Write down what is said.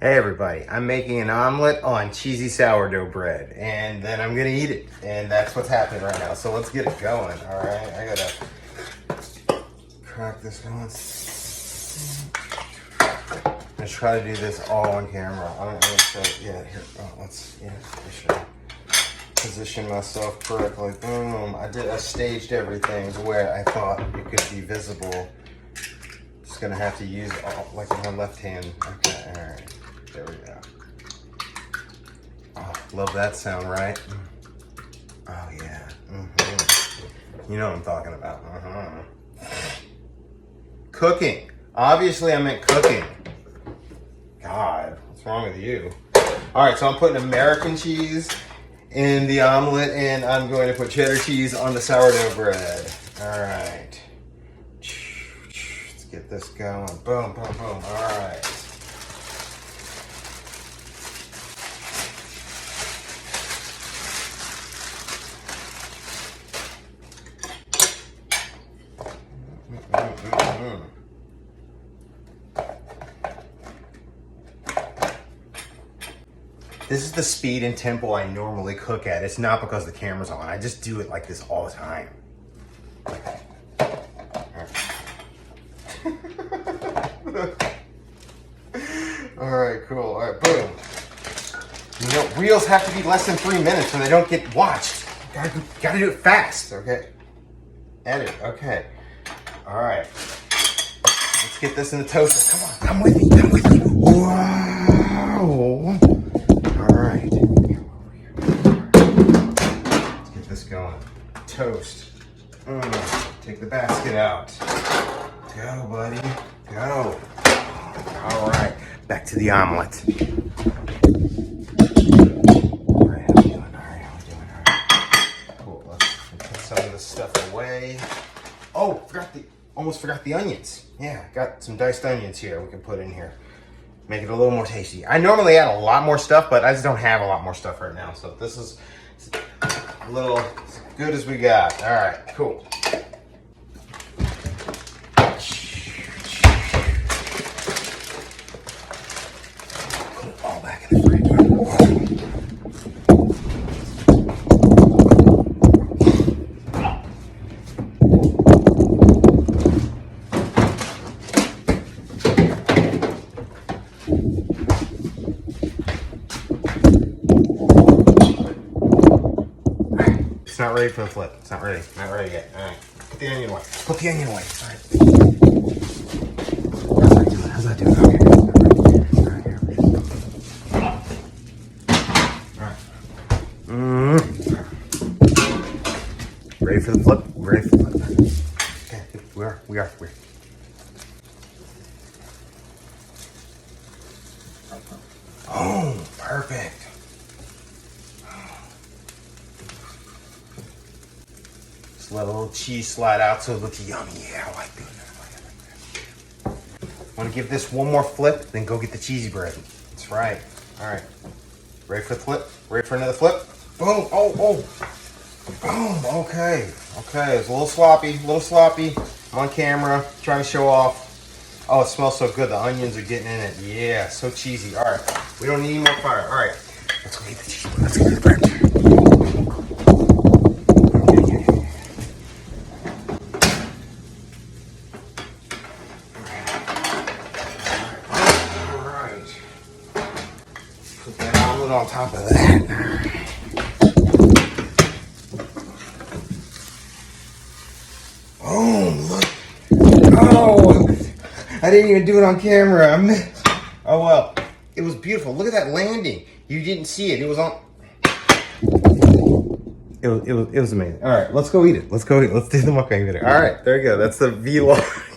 Hey everybody, I'm making an omelet on cheesy sourdough bread, and then I'm gonna eat it, and that's what's happening right now. So let's get it going. All right, I gotta crack this going. I'm gonna try to do this all on camera. I'm gonna show it. Yeah, here. Oh, let's position myself correctly. Boom. I staged everything to where I thought it could be visible. Just gonna have to use like my left hand. Okay, all right. There we go. Oh, love that sound, right? Oh yeah. You know what I'm talking about. Cooking. Obviously, I meant cooking. God, what's wrong with you? All right, so I'm putting American cheese in the omelet, and I'm going to put cheddar cheese on the sourdough bread. All right. Let's get this going. Boom, boom, boom. All right. This is the speed and tempo I normally cook at. It's not because the camera's on. I just do it like this all the time. All right, cool. All right, boom. You know, reels have to be less than 3 minutes or they don't get watched. Gotta do it fast, okay? Edit, okay. All right. Let's get this in the toaster. Come on, come with me, come with me. Wow. All right. Let's get this going. Toast. Take the basket out. Go, buddy. Go. All right. Back to the omelet. All right, how we doing? All right. Cool. Let's put some of this stuff away. Oh, almost forgot the onions. Yeah, got some diced onions here we can put in here. Make it a little more tasty. I normally add a lot more stuff, but I just don't have a lot more stuff right now. So this is a little as good as we got. All right, cool. Put it all back in the fridge. It's not ready for the flip. It's not ready. Not ready yet. All right. Put the onion away. Put the onion away. All right. How's that doing? Okay. All right. Ready for the flip? Ready for the flip? Okay. We are. Oh, perfect. Let a little cheese slide out so it looks yummy. Yeah, I like doing that. Want to give this one more flip, then go get the cheesy bread. That's right. All right. Ready for the flip? Ready for another flip? Boom. Oh. Boom. Okay. It's a little sloppy. I'm on camera, trying to show off. Oh, it smells so good. The onions are getting in it. Yeah, so cheesy. All right. We don't need any more fire. All right. Let's go get the cheese bread. Let's go get the bread. Put that omelet on top of that. Oh, look. Oh, I didn't even do it on camera. Oh, well. It was beautiful. Look at that landing. You didn't see it. It was on. It was amazing. All right, let's go eat it. Let's do the mukbang video. All right, there you go. That's the vlog.